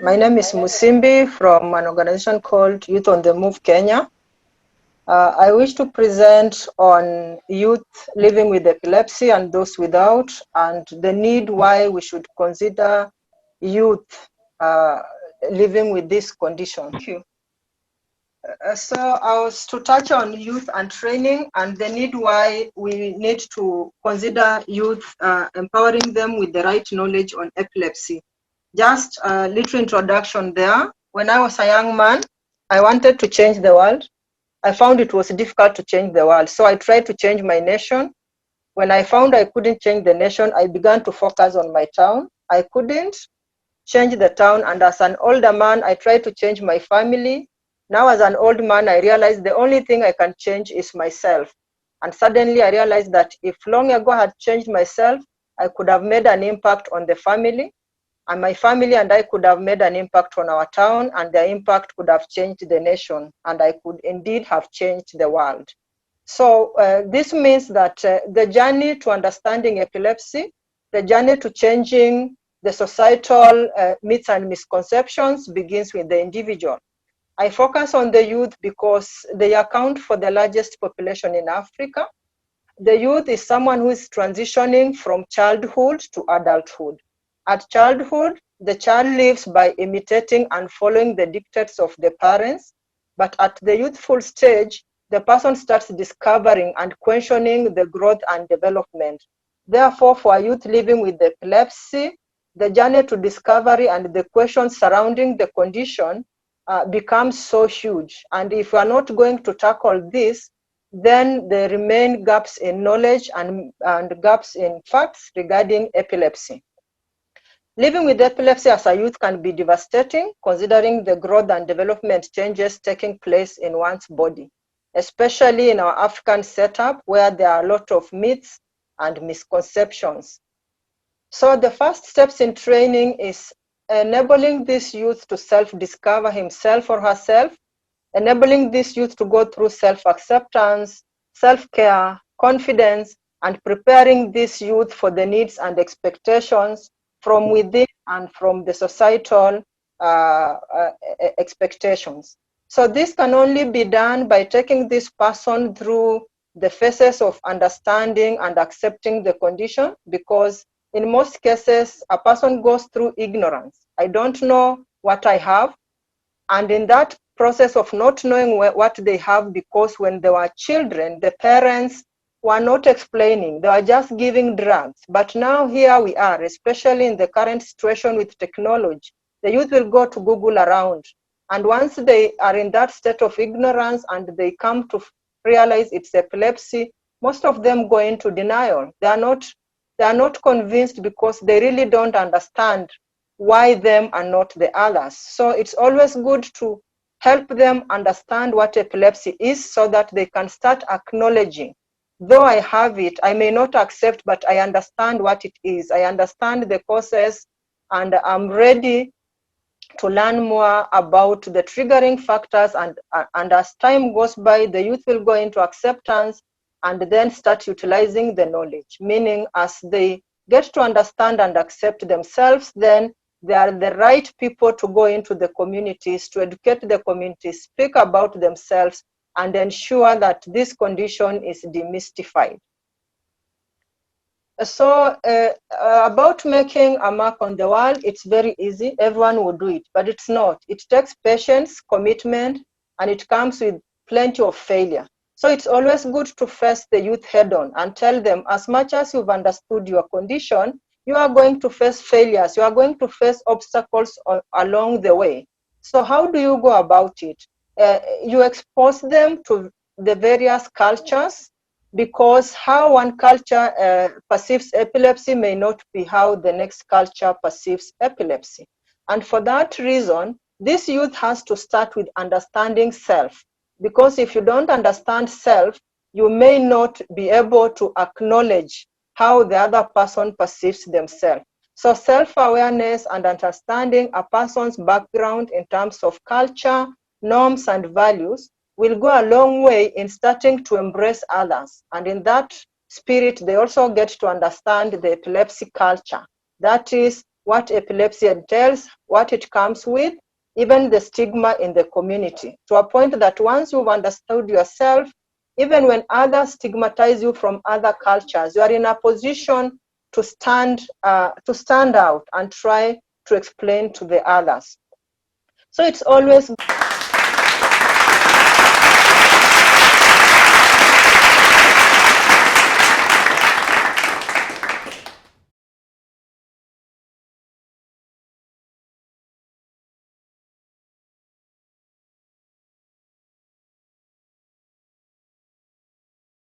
My name is Musimbi from an organization called Youth on the Move Kenya. I wish to present on youth living with epilepsy and those without, and the need why we should consider youth living with this condition. Thank you. So I was to touch on youth and training and the need why we need to consider youth, empowering them with the right knowledge on epilepsy. Just a little introduction there. When I was a young man, I wanted to change the world. I found it was difficult to change the world. So I tried to change my nation. When I found I couldn't change the nation, I began to focus on my town. I couldn't change the town. And as an older man, I tried to change my family. Now as an old man, I realized the only thing I can change is myself. And suddenly I realized that if long ago I had changed myself, I could have made an impact on the family. And my family and I could have made an impact on our town, and the impact could have changed the nation, and I could indeed have changed the world. So this means that the journey to understanding epilepsy, the journey to changing the societal myths and misconceptions begins with the individual. I focus on the youth because they account for the largest population in Africa. The youth is someone who is transitioning from childhood to adulthood. At childhood, the child lives by imitating and following the dictates of the parents, but at the youthful stage, the person starts discovering and questioning the growth and development. Therefore, for a youth living with epilepsy, the journey to discovery and the questions surrounding the condition becomes so huge. And if we are not going to tackle this, then there remain gaps in knowledge and gaps in facts regarding epilepsy. Living with epilepsy as a youth can be devastating, considering the growth and development changes taking place in one's body, especially in our African setup where there are a lot of myths and misconceptions. So the first steps in training is enabling this youth to self-discover himself or herself, enabling this youth to go through self-acceptance, self-care, confidence, and preparing this youth for the needs and expectations from within and from the societal expectations. So this can only be done by taking this person through the phases of understanding and accepting the condition, because in most cases, a person goes through ignorance. I don't know what I have. And in that process of not knowing what they have, because when they were children, the parents were not explaining, they were just giving drugs. But now here we are, especially in the current situation with technology, the youth will go to Google around. And once they are in that state of ignorance and they come to realize it's epilepsy, most of them go into denial. They are not convinced because they really don't understand why them and not the others. So it's always good to help them understand what epilepsy is so that they can start acknowledging, though I have it, I may not accept, but I understand what it is. I understand the causes, and I'm ready to learn more about the triggering factors. And as time goes by, the youth will go into acceptance and then start utilizing the knowledge, meaning as they get to understand and accept themselves, then they are the right people to go into the communities, to educate the communities, speak about themselves, and ensure that this condition is demystified. So about making a mark on the world, it's very easy. Everyone will do it, but it's not. It takes patience, commitment, and it comes with plenty of failure. So it's always good to face the youth head on and tell them, as much as you've understood your condition, you are going to face failures. You are going to face obstacles along the way. So how do you go about it? You expose them to the various cultures, because how one culture perceives epilepsy may not be how the next culture perceives epilepsy. And for that reason, this youth has to start with understanding self, because if you don't understand self, you may not be able to acknowledge how the other person perceives themselves. So self-awareness and understanding a person's background in terms of culture, norms, and values will go a long way in starting to embrace others. And in that spirit, they also get to understand the epilepsy culture. That is, what epilepsy entails, what it comes with, even the stigma in the community, to a point that once you've understood yourself, even when others stigmatize you from other cultures, you are in a position to stand out and try to explain to the others. So it's always